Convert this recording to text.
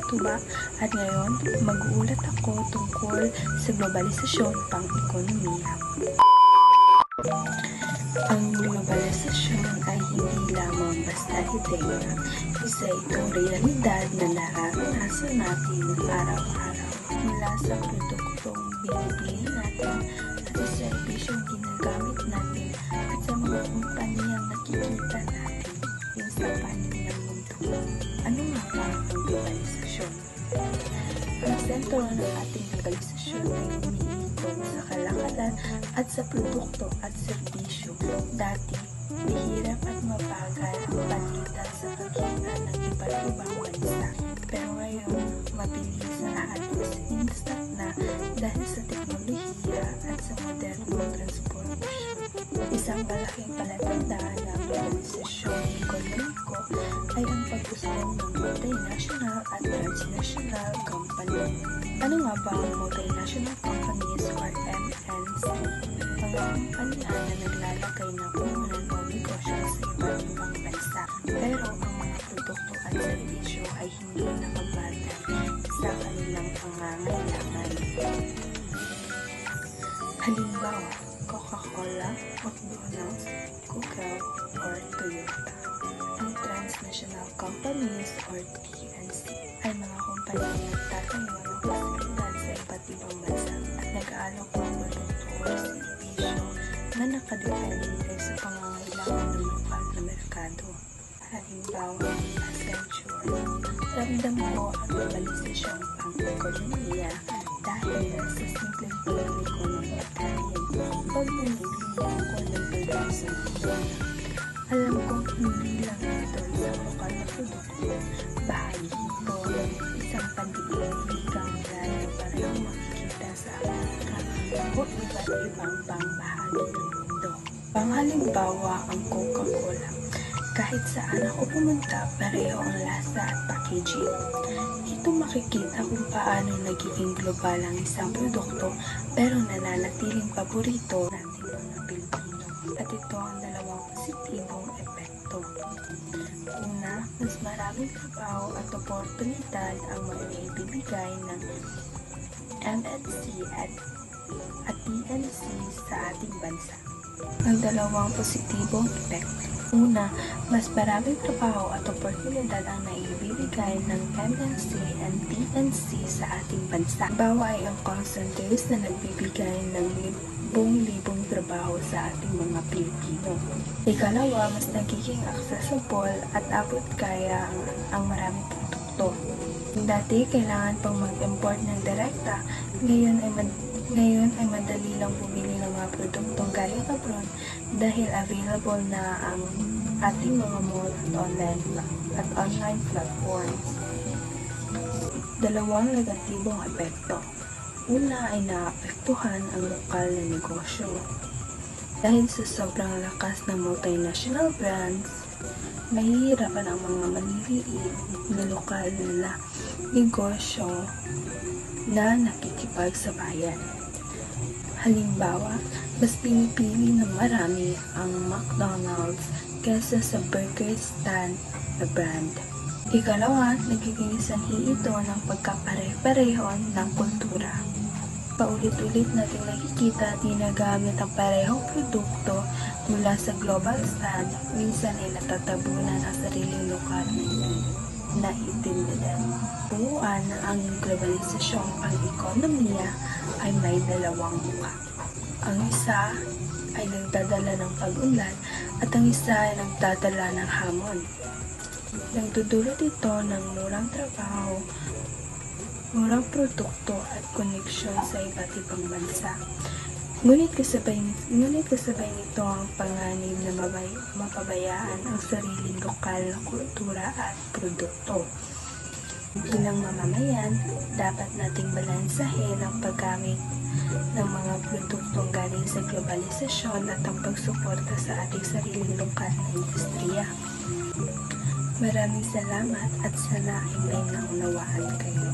to ba? At ngayon, mag-uulat ako tungkol sa globalisasyon pang-ekonomiya. Ang globalisasyon ay hindi lamang basta ideya. Isa itong realidad na nararanasan natin araw-araw. Mula sa produktong binibili natin at sa serbisyong ginagamit natin at sa mga kumpanyang nakikita natin sa panig ng mundo. Ano nga ba ang globalisasyon? Ang sentro ng ating globalisasyon ay umiikot sa kalakalan at sa produkto at serbisyo. Dati, mahirap at mabagal ang palitan sa pagkita ng iba't ibang bansa. Pero ngayon, mabilis at mas instant na dahil sa teknolohiya at sa modernong transportasyon. Isang malaking palatandaan ng globalisasyon ekonomiko ay ang pag-usbong ng multinational at transnational company. Ano nga ba ang multinational companies or MNC? Mga kumpanya na naglalagay ng puhunan o negosyo sa iba't ibang bansa. Pero ang mga produkto at serbisyo ay hindi nakabagay sa kanilang pangangailangan. Halimbawa, Coca-Cola, McDonald's, Google, or Toyota. Ang transnational companies or TNC ay mga kumpanya na nagtatayo ng pasilidad sa iba't ibang bansa at nag-aalok ng produkto o serbisyo na nakadepende sa pangangailangan ng lokal na merkado. Halimbawa, Accenture. Ramdam ko ang globalisasyon pang-ekonomiya dahil sa simpleng pili ko ng pagkain. Pag bumili ako ng product sa mundo, alam kong hindi lang ito sa lokal na produkto. Bahagi ito ng isang pandibiligang brand na parehong makikita sa Amerika o iba't ibang pangbahagi ng mundo. Panghalimbawa ang Coca-Cola. Kahit saan ako pumunta, pareho ang lasa at packaging. Dito makikita kung paano nagiging global ang isang produkto pero nananatiling paborito natin mga Pilipino. At ito ang dalawang positibong epekto. Una, mas maraming trabaho at oportunidad ang maibibigay ng MNC at TNC sa ating bansa. Ang dalawang positibong epekto. Una, mas maraming trabaho at oportunidad ang naibibigay ng MNC and TNC sa ating bansa. Bawa ay ang call centers na nagbibigay ng libong-libong trabaho sa ating mga Pilipino. Ikalawa, mas nagiging accessible at abot kaya ang maraming produkto. Dati, kailangan pang mag-import ng direkta. Ngayon ay madali lang bumili ng mga produktong galing abroad dahil available na ang ating mga mall at online platforms. Dalawang negatibong epekto. Una ay naapektuhan ang lokal na negosyo. Dahil sa sobrang lakas ng multinational brands, mahihirapan ang mga maliliit na lokal na negosyo na nakikipagsabayan. Halimbawa, mas pinipili ng marami ang McDonald's kaysa sa burger stand na brand. Ikalawa, nagiging sanhi ito ng pagkapare-pareho ng kultura. Paulit-ulit natin nakikita at ginagamit ang parehong produkto mula sa global stand, minsan ay natatabunan ang sariling lokal na identidad. Buuan ang globalisasyong pang-ekonomiya ay may dalawang mukha. Ang isa ay nagdadala ng pag-unlad at ang isa ay nagdadala ng hamon. Nagdudulot ito ng murang trabaho, murang produkto at koneksyon sa iba't ibang bansa. Ngunit kasabay nito ang panganib na mapabayaan ang sariling lokal na kultura at produkto. Bilang mamamayan, dapat nating balansahin ang paggamit ng mga produktong galing sa globalisasyon at ang pagsuporta sa ating sariling lokal na industriya. Maraming salamat at sana ay may naunawaan kayo.